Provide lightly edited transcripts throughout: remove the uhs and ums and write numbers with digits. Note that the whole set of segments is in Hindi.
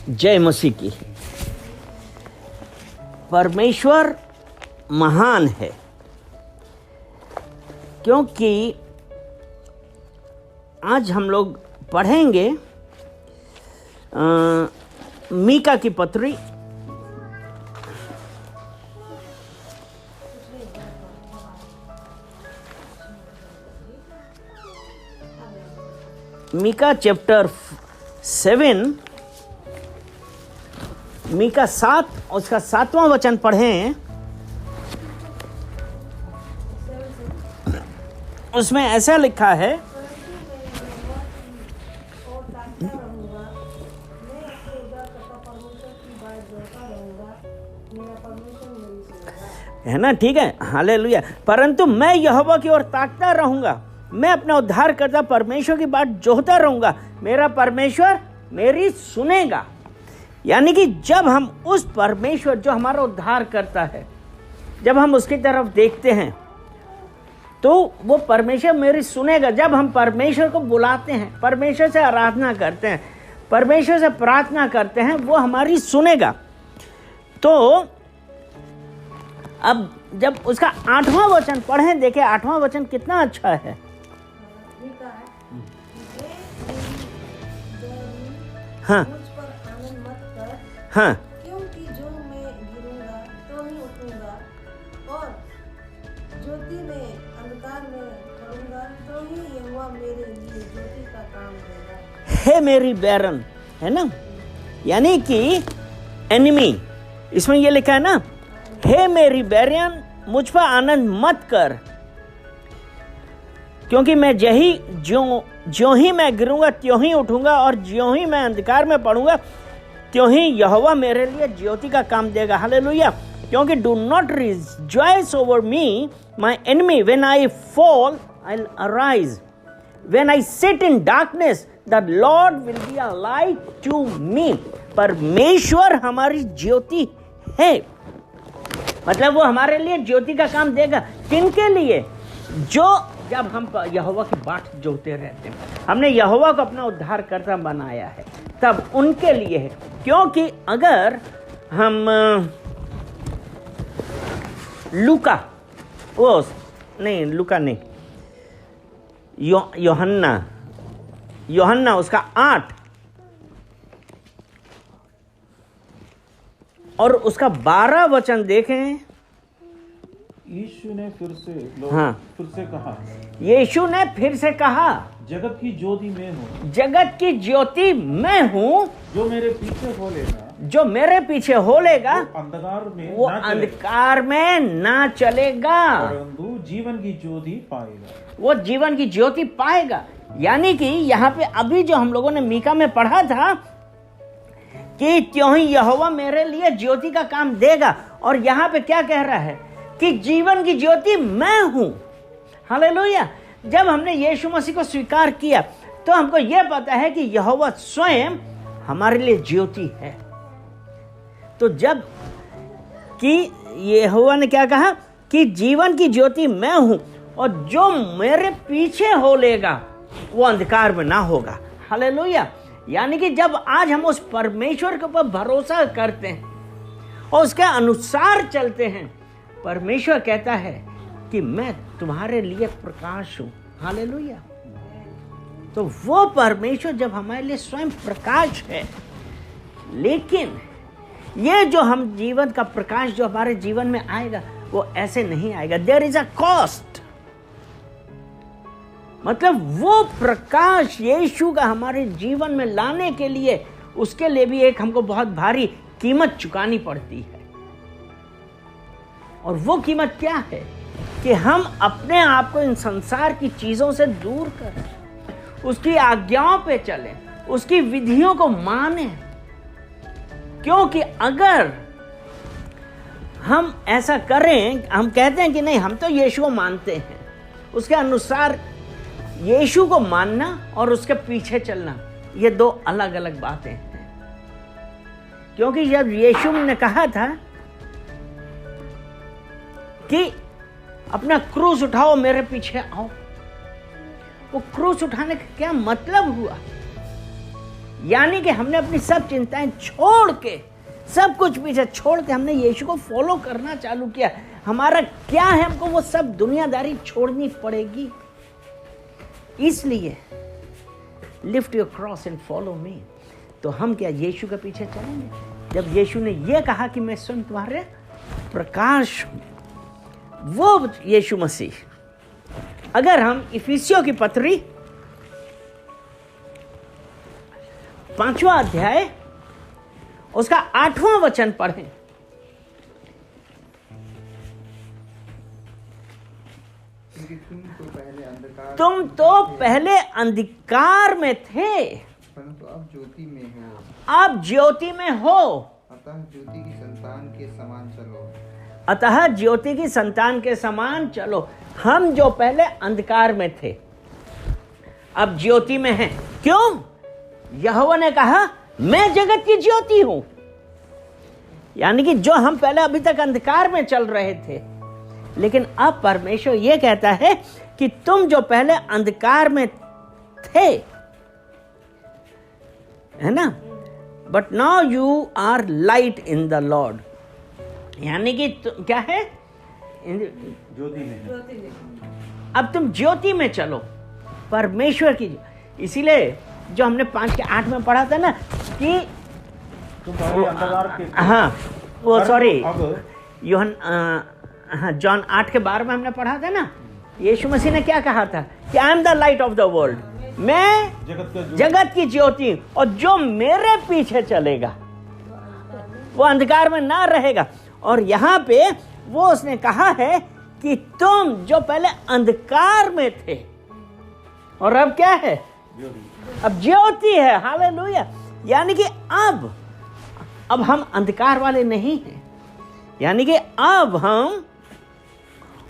जय मसीह की। परमेश्वर महान है क्योंकि आज हम लोग पढ़ेंगे मीका की पत्री मीका चैप्टर 7 मीका 7 उसका 7वां वचन पढ़ें। उसमें ऐसा लिखा है, है ना? ठीक है, हालेलुया। परंतु मैं यहोवा की ओर ताकता रहूंगा, मैं अपना उद्धार करता परमेश्वर की बात जोहता रहूंगा, मेरा परमेश्वर मेरी सुनेगा। यानी कि जब हम उस परमेश्वर जो हमारा उद्धार करता है, जब हम उसकी तरफ देखते हैं तो वो परमेश्वर मेरी सुनेगा। जब हम परमेश्वर को बुलाते हैं, परमेश्वर से आराधना करते हैं, परमेश्वर से प्रार्थना करते हैं, वो हमारी सुनेगा। तो अब जब उसका 8वां वचन पढ़ें, देखें 8वां वचन कितना अच्छा है। हाँ हाँ, क्योंकि जो मैं गिरूंगा तो ही उठूंगा, और ज्योति में अंधकार में पड़ूंगा तो ही यहोवा मेरे लिए ज्योति का काम देगा। हे मेरी बैरन, है ना? यानी कि एनिमी, इसमें ये लिखा है ना, हे मेरी बैरन मुझ पर आनंद मत कर, क्योंकि मैं ज्यों ही मैं गिरूंगा त्यों ही उठूंगा, और ज्यों ही मैं अंधकार में पड़ूंगा त्यों ही यहोवा मेरे लिए ज्योति का काम देगा। हालेलुया। क्योंकि do not rejoice over me my enemy, when I fall I will arise, when I sit in darkness the Lord will be a light to me. परमेश्वर हमारी ज्योति है, मतलब वो हमारे लिए ज्योति का काम देगा। किनके लिए? जो जब हम यहोवा की बाट जोते रहते हैं, हमने यहोवा को अपना उद्धारकर्ता बनाया है, तब उनके लिए है। क्योंकि अगर हम लूका यूहन्ना उसका 8 और उसका 12 वचन देखें। यीशु ने फिर से कहा, जगत की ज्योति मैं हूँ, जगत की ज्योति मैं हूँ, जो मेरे पीछे हो लेगा वो अंधकार में ना चलेगा, परंतु जीवन की ज्योति पाएगा। वो जीवन की ज्योति पाएगा। यानी कि यहाँ पे अभी जो हम लोगों ने मीका में पढ़ा था कि त्यों ही यहोवा मेरे लिए ज्योति का काम देगा, और यहाँ पे क्या कह रहा है कि जीवन की ज्योति मैं हूं। हालेलुया। जब हमने यीशु मसीह को स्वीकार किया तो हमको यह पता है कि यहोवा स्वयं हमारे लिए ज्योति है। तो जब कि यहोवा ने क्या कहा कि जीवन की ज्योति मैं हूं, और जो मेरे पीछे हो लेगा वो अंधकार में ना होगा। हालेलुया। यानी कि जब आज हम उस परमेश्वर के ऊपर भरोसा करते हैं और उसके अनुसार चलते हैं, परमेश्वर कहता है कि मैं तुम्हारे लिए प्रकाश हूं। हालेलुया। तो वो परमेश्वर जब हमारे लिए स्वयं प्रकाश है, लेकिन ये जो हम जीवन का प्रकाश जो हमारे जीवन में आएगा वो ऐसे नहीं आएगा। There is a cost. मतलब वो प्रकाश यीशु का हमारे जीवन में लाने के लिए, उसके लिए भी एक हमको बहुत भारी कीमत चुकानी पड़ती है। और वो कीमत क्या है कि हम अपने आप को इन संसार की चीजों से दूर करें, उसकी आज्ञाओं पे चलें, उसकी विधियों को मानें। क्योंकि अगर हम ऐसा करें, हम कहते हैं कि नहीं हम तो यीशु को मानते हैं, उसके अनुसार यीशु को मानना और उसके पीछे चलना ये दो अलग अलग बातें हैं। क्योंकि जब यीशु ने कहा था कि अपना क्रूस उठाओ मेरे पीछे आओ, वो क्रूस उठाने का क्या मतलब हुआ? यानी कि हमने अपनी सब चिंताएं छोड़ के, सब कुछ पीछे छोड़ के हमने यीशु को फॉलो करना चालू किया। हमारा क्या है, हमको वो सब दुनियादारी छोड़नी पड़ेगी। इसलिए lift your cross and follow me. तो हम क्या यीशु के पीछे चलेंगे? जब यीशु ने यह कहा कि मैं स्वयं तुम्हारे प्रकाश हूं, वो यीशु मसीह, अगर हम इफिसियों की पत्री 5वां अध्याय उसका 8वां वचन पढ़ें। तुम तो पहले अंधकार में थे, परंतु अब ज्योति में हो। अब ज्योति में हो। अतः ज्योति की संतान के समान चलो। अतः ज्योति की संतान के समान चलो। हम जो पहले अंधकार में थे, अब ज्योति में हैं। क्यों? यहोवा ने कहा मैं जगत की ज्योति हूं। यानी कि जो हम पहले अभी तक अंधकार में चल रहे थे, लेकिन अब परमेश्वर यह कहता है कि तुम जो पहले अंधकार में थे, है ना, but now you are light in the Lord. यानी कि क्या है? ज्योति में है। अब तुम ज्योति में चलो, परमेश्वर की। इसीलिए जो हमने 5 के 8 में पढ़ा था ना कि तुम पहले अंधकार के थे। हाँ, वो सॉरी, अब यूहन, हाँ, जॉन 8 के 12 में हमने पढ़ा था ना, यीशु मसीह ने क्या कहा था कि I am the light of the world, मैं जगत की ज्योति, और जो मेरे पीछे चलेगा वो अंधकार में ना रहेगा। और यहाँ पे वो उसने कहा है कि तुम जो पहले अंधकार में थे और अब क्या है? अब ज्योति है। हालेलुया। यानी कि अब हम अंधकार वाले नहीं हैं। यानी कि अब हम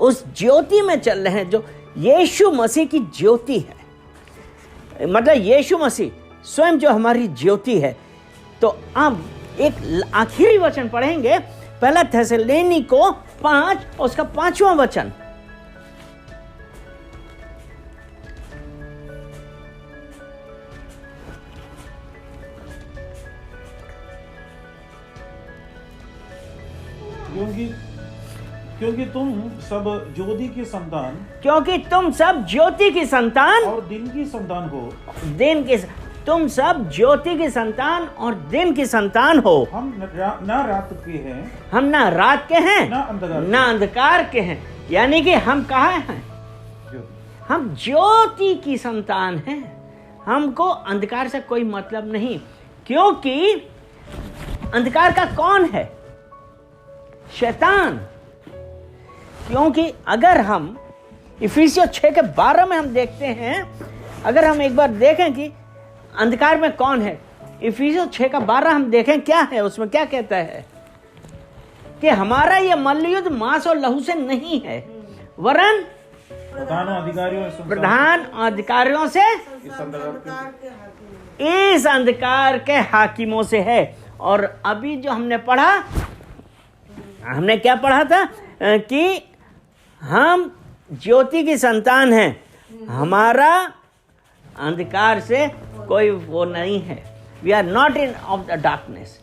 उस ज्योति में चल रहे हैं जो यीशु मसीह की ज्योति है। मतलब यीशु मसीह स्वयं जो हमारी ज्योति है। तो अब एक आखिरी वचन पढ़ेंगे, पहला थेसलोनिको 5 उसका 5वां वचन। क्योंकि तुम सब ज्योति की संतान, क्योंकि तुम सब ज्योति की संतान और दिन की संतान हो। तुम सब ज्योति की संतान और दिन की संतान हो। हम ना रात के हैं, हम ना रात के हैं, ना अंधकार के हैं। यानी कि हम कहाँ हैं? हम ज्योति की संतान हैं। हमको अंधकार से कोई मतलब नहीं, क्योंकि अंधकार का कौन है? शैतान। क्योंकि अगर हम इफिसियों 6 के 12 में हम देखते हैं, अगर हम एक बार देखें कि अंधकार में कौन है, इफिसियों 6 का 12 हम देखें क्या है, उसमें क्या कहता है कि हमारा ये मल्लयुद्ध मांस और लहू से नहीं है, वरन प्रधान अधिकारियों से, इस अंधकार के हाकिमों से है। और अभी जो हमने पढ़ा, हमने क्या पढ़ा था कि हम ज्योति की संतान हैं, हमारा अंधकार से कोई वो नहीं है। We are not in of the darkness.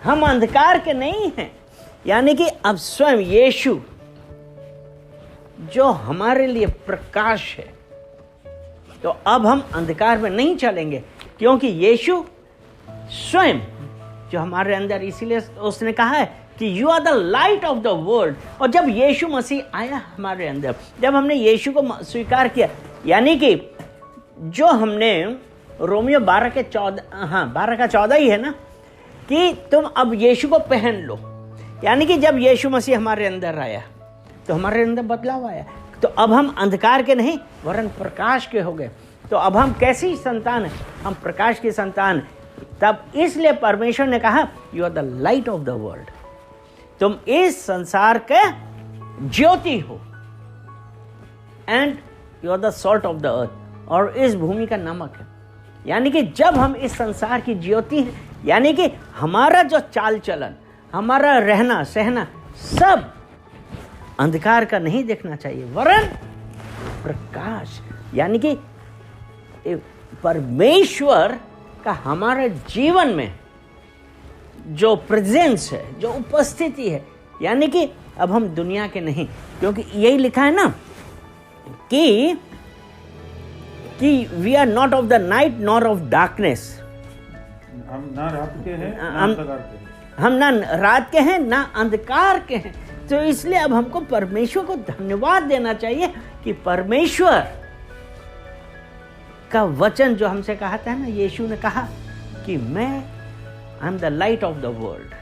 हम अंधकार के नहीं हैं। यानी कि अब स्वयं यीशु जो हमारे लिए प्रकाश है, तो अब हम अंधकार में नहीं चलेंगे, क्योंकि यीशु स्वयं जो हमारे अंदर, इसीलिए उसने कहा है कि you are the light of the world. और जब यीशु मसीह आया हमारे अंदर, जब हमने यीशु को स्वीकार किया, यानी कि जो हमने रोमियो 12 के 14 ही है ना, कि तुम अब यीशु को पहन लो। यानी कि जब यीशु मसीह हमारे अंदर आया तो हमारे अंदर बदलाव आया। तो अब हम अंधकार के नहीं वरन प्रकाश के हो गए। तो अब हम कैसी संतान है? हम प्रकाश की संतान। तब इसलिए परमेश्वर ने कहा you are the light of the world. तुम इस संसार के ज्योति हो, and you are the salt of the earth, और इस भूमि का नमक है। यानी कि जब हम इस संसार की ज्योति हैं, यानी कि हमारा जो चाल चलन, हमारा रहना सहना सब अंधकार का नहीं देखना चाहिए, वरन प्रकाश। यानी कि परमेश्वर का हमारे जीवन में जो प्रेजेंस है, जो उपस्थिति है, यानी कि अब हम दुनिया के नहीं, क्योंकि यही लिखा है ना कि we are not of the night nor of darkness. हम ना रात के हैं ना अंधकार के हैं। हम ना रात के हैं ना अंधकार के हैं। तो इसलिए अब हमको परमेश्वर को धन्यवाद देना चाहिए कि परमेश्वर का वचन जो हमसे कहा था ना, यीशु ने कहा कि मैं I am the light of the world,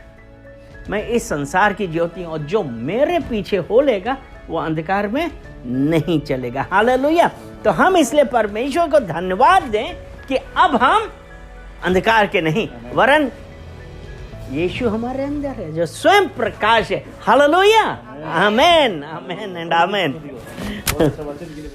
मैं इस संसार की ज्योति हूं, और जो मेरे पीछे हो लेगा वो अंधकार में नहीं चलेगा। हालेलुया। तो हम इसलिए परमेश्वर को धन्यवाद दें कि अब हम अंधकार के नहीं, वरन यीशु हमारे अंदर है जो स्वयं प्रकाश है। हालेलुया। आमेन, आमेन एंड आमेन। बहुत अच्छा वचन के लिए